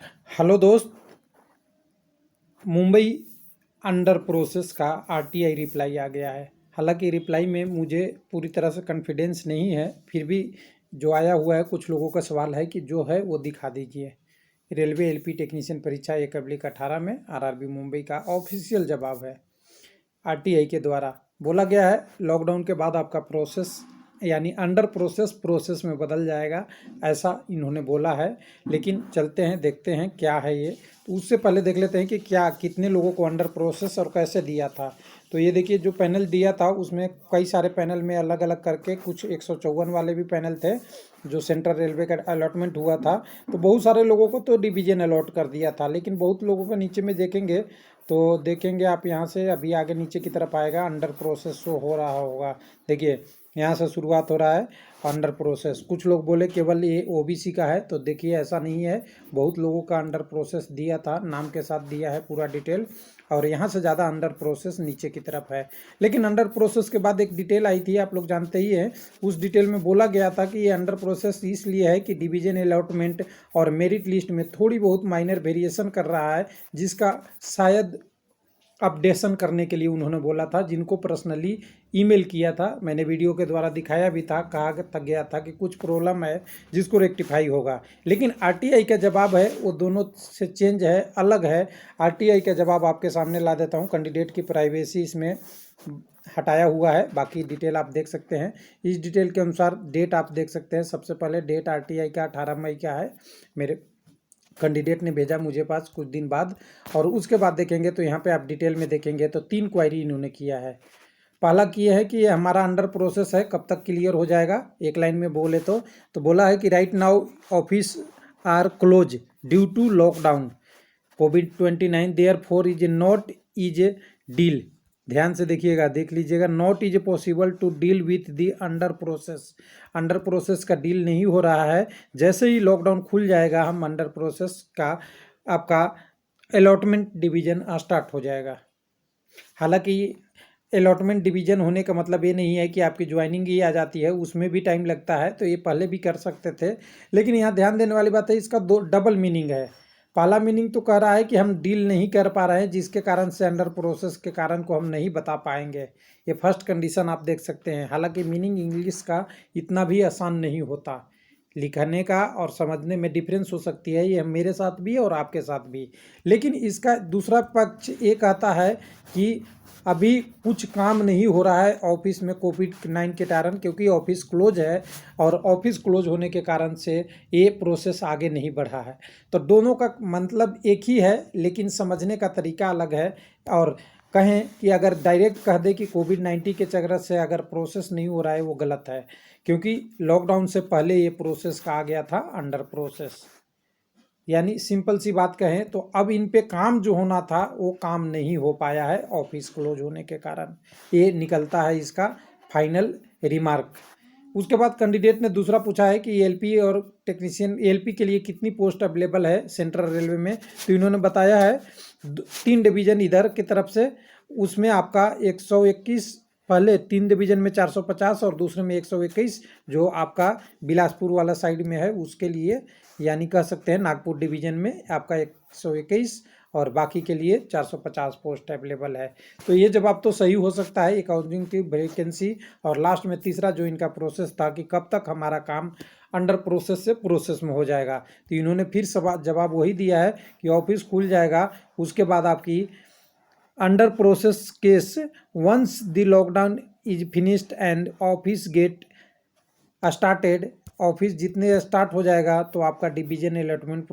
Hello दोस्त। Mumbai under process का RTI reply आ गया है। हालांकि रिप्लाई में मुझे पूरी तरह से कॉन्फिडेंस नहीं है, फिर भी जो आया हुआ है कुछ लोगों का सवाल है कि जो है वो दिखा दीजिए। रेलवे एलपी टेक्नीशियन परीक्षा 1/18 में आरआरबी मुंबई का ऑफिशियल जवाब है। आरटीआई के द्वारा बोला गया है लॉकडाउन के बाद आपका प्रोसेस यानी अंडर प्रोसेस प्रोसेस में बदल जाएगा, ऐसा इन्होंने बोला है। लेकिन चलते हैं देखते हैं क्या है ये। तो उससे पहले देख लेते हैं कि क्या कितने लोगों को अंडर प्रोसेस और कैसे दिया था। तो ये देखिए जो पैनल दिया था उसमें कई सारे पैनल में अलग अलग करके कुछ 154 वाले भी पैनल थे जो सेंट्रल रेलवे का अलॉटमेंट हुआ था। तो बहुत सारे लोगों को तो डिवीजन अलॉट कर दिया था, लेकिन बहुत लोगों को नीचे में देखेंगे तो देखेंगे आप यहाँ से अभी आगे नीचे की तरफ आएगा अंडर प्रोसेस शो हो रहा होगा। देखिए यहाँ से शुरुआत हो रहा है अंडर प्रोसेस। कुछ लोग बोले केवल ये ओबीसी का है, तो देखिए ऐसा नहीं है, बहुत लोगों का अंडर प्रोसेस दिया था, नाम के साथ दिया है पूरा डिटेल। और यहाँ से ज़्यादा अंडर प्रोसेस नीचे की तरफ है। लेकिन अंडर प्रोसेस के बाद एक डिटेल आई थी, आप लोग जानते ही हैं। उस डिटेल में बोला गया था कि ये अंडर प्रोसेस इसलिए है कि डिवीजन अलॉटमेंट और मेरिट लिस्ट में थोड़ी बहुत माइनर वेरिएशन कर रहा है, जिसका शायद अपडेशन करने के लिए उन्होंने बोला था। जिनको पर्सनली ईमेल किया था, मैंने वीडियो के द्वारा दिखाया भी था, कहा तक गया था कि कुछ प्रॉब्लम है जिसको रेक्टिफाई होगा। लेकिन आरटीआई का जवाब है वो दोनों से चेंज है, अलग है। आरटीआई का जवाब आपके सामने ला देता हूँ। कैंडिडेट की प्राइवेसी इसमें हटाया हुआ है, बाकी डिटेल आप देख सकते हैं। इस डिटेल के अनुसार डेट आप देख सकते हैं। सबसे पहले डेट आरटीआई का 18 मई का है, मेरे कैंडिडेट ने भेजा मुझे पास कुछ दिन बाद। और उसके बाद देखेंगे तो यहाँ पे आप डिटेल में देखेंगे तो 3 क्वायरी इन्होंने किया है। पहला किया है कि ये हमारा अंडर प्रोसेस है, कब तक क्लियर हो जाएगा। एक लाइन में बोले तो बोला है कि right now office are close due to lockdown COVID-29 therefore is not is a deal. ध्यान से देखिएगा, देख लीजिएगा, not is possible to deal with the under process. Under process का डील नहीं हो रहा है। जैसे ही लॉकडाउन खुल जाएगा हम अंडर प्रोसेस का आपका अलॉटमेंट डिवीजन स्टार्ट हो जाएगा। हालांकि अलॉटमेंट डिवीजन होने का मतलब ये नहीं है कि आपकी ज्वाइनिंग ही आ जाती है, उसमें भी टाइम लगता है, तो ये पहले भी कर सकते थे। लेकिन यहाँ ध्यान देने वाली बात है, इसका दो डबल मीनिंग है। पहला मीनिंग तो कह रहा है कि हम डील नहीं कर पा रहे हैं, जिसके कारण से अंडर प्रोसेस के कारण को हम नहीं बता पाएंगे। ये फर्स्ट कंडीशन आप देख सकते हैं। हालांकि मीनिंग इंग्लिश का इतना भी आसान नहीं होता, लिखने का और समझने में डिफरेंस हो सकती है, ये मेरे साथ भी और आपके साथ भी। लेकिन इसका दूसरा पक्ष ये कहता है कि अभी कुछ काम नहीं हो रहा है ऑफिस में COVID-19 के कारण, क्योंकि ऑफिस क्लोज है और ऑफिस क्लोज होने के कारण से ये प्रोसेस आगे नहीं बढ़ा है। तो दोनों का मतलब एक ही है, लेकिन समझने का तरीका अलग है। और कहें कि अगर डायरेक्ट कह दे कि COVID-19 के चक्कर से अगर प्रोसेस नहीं हो रहा है, वो गलत है, क्योंकि लॉकडाउन से पहले ये प्रोसेस कहा गया था अंडर प्रोसेस। यानी सिंपल सी बात कहें तो अब इन पे काम जो होना था वो काम नहीं हो पाया है ऑफिस क्लोज होने के कारण। ये निकलता है इसका फाइनल रिमार्क। उसके बाद कैंडिडेट ने दूसरा पूछा है कि एलपी और टेक्नीशियन एलपी के लिए कितनी पोस्ट अवेलेबल है सेंट्रल रेलवे में। तो इन्होंने बताया है 3 डिवीजन इधर की तरफ से, उसमें आपका 121, पहले 3 डिवीजन में 450 और दूसरे में 121, जो आपका बिलासपुर वाला साइड में है उसके लिए, यानी कह सकते हैं नागपुर डिवीजन में आपका 121 और बाकी के लिए 450 पोस्ट अवेलेबल है। तो ये जवाब तो सही हो सकता है, अकाउंटिंग की वैकेंसी। और लास्ट में तीसरा जो इनका प्रोसेस था कि कब तक हमारा काम अंडर प्रोसेस से प्रोसेस में हो जाएगा, तो इन्होंने फिर जवाब वही दिया है कि ऑफिस खुल जाएगा, उसके बाद आपकी under process case once the lockdown is finished and office get started. Office जितने स्टार्ट हो जाएगा तो आपका division allotment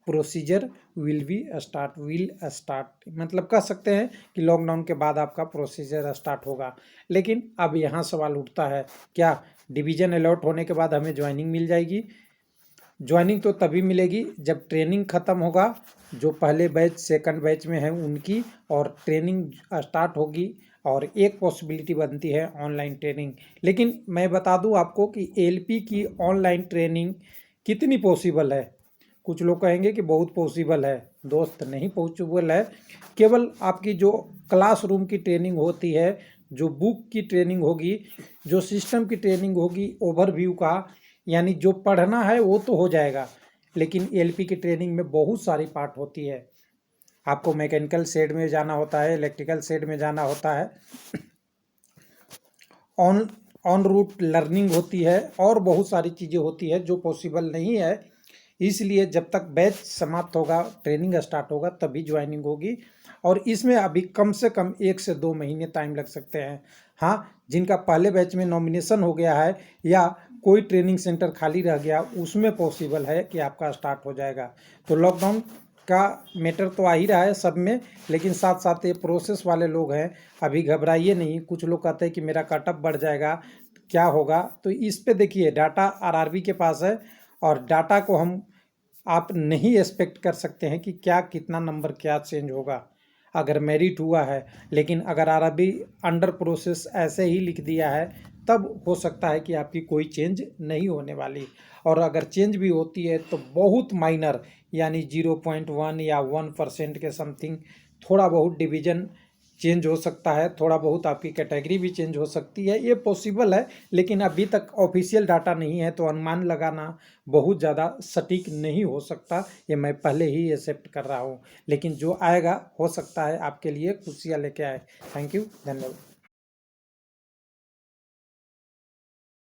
procedure will start, मतलब कह सकते हैं कि लॉकडाउन के बाद आपका प्रोसीजर स्टार्ट होगा। लेकिन अब यहाँ सवाल उठता है, क्या डिवीजन अलॉट होने के बाद हमें ज्वाइनिंग मिल जाएगी? ज्वाइनिंग तो तभी मिलेगी जब ट्रेनिंग ख़त्म होगा, जो पहले बैच सेकंड बैच में है उनकी, और ट्रेनिंग स्टार्ट होगी। और एक पॉसिबिलिटी बनती है ऑनलाइन ट्रेनिंग। लेकिन मैं बता दूं आपको कि एलपी की ऑनलाइन ट्रेनिंग कितनी पॉसिबल है। कुछ लोग कहेंगे कि बहुत पॉसिबल है, दोस्त नहीं पॉसिबल है। केवल आपकी जो क्लासरूम की ट्रेनिंग होती है, जो बुक की ट्रेनिंग होगी, जो सिस्टम की ट्रेनिंग होगी, ओवरव्यू का, यानी जो पढ़ना है वो तो हो जाएगा, लेकिन एएलपी की ट्रेनिंग में बहुत सारी पार्ट होती है। आपको मैकेनिकल सेड में जाना होता है, इलेक्ट्रिकल सेड में जाना होता है, ऑन रूट लर्निंग होती है और बहुत सारी चीज़ें होती है जो पॉसिबल नहीं है। इसलिए जब तक बैच समाप्त होगा, ट्रेनिंग स्टार्ट होगा, तभी ज्वाइनिंग होगी। और इसमें अभी कम से कम 1 से 2 महीने टाइम लग सकते हैं। हाँ, जिनका पहले बैच में नॉमिनेशन हो गया है या कोई ट्रेनिंग सेंटर खाली रह गया, उसमें पॉसिबल है कि आपका स्टार्ट हो जाएगा। तो लॉकडाउन का मैटर तो आ ही रहा है सब में, लेकिन साथ साथ ये प्रोसेस वाले लोग हैं, अभी घबराइए नहीं। कुछ लोग कहते हैं कि मेरा कटअप बढ़ जाएगा, क्या होगा? तो इस पे देखिए, डाटा आरआरबी के पास है और डाटा को आप नहीं एक्सपेक्ट कर सकते हैं कि क्या कितना नंबर क्या चेंज होगा अगर मेरिट हुआ है। लेकिन अगर आरआरबी अंडर प्रोसेस ऐसे ही लिख दिया है, तब हो सकता है कि आपकी कोई चेंज नहीं होने वाली। और अगर चेंज भी होती है तो बहुत माइनर, यानी 0.1 या 1% के समथिंग थोड़ा बहुत डिवीजन चेंज हो सकता है, थोड़ा बहुत आपकी कैटेगरी भी चेंज हो सकती है, ये पॉसिबल है। लेकिन अभी तक ऑफिशियल डाटा नहीं है, तो अनुमान लगाना बहुत ज़्यादा सटीक नहीं हो सकता, ये मैं पहले ही एक्सेप्ट कर रहा हूँ। लेकिन जो आएगा हो सकता है आपके लिए खुशियाँ लेके आए। थैंक यू, धन्यवाद।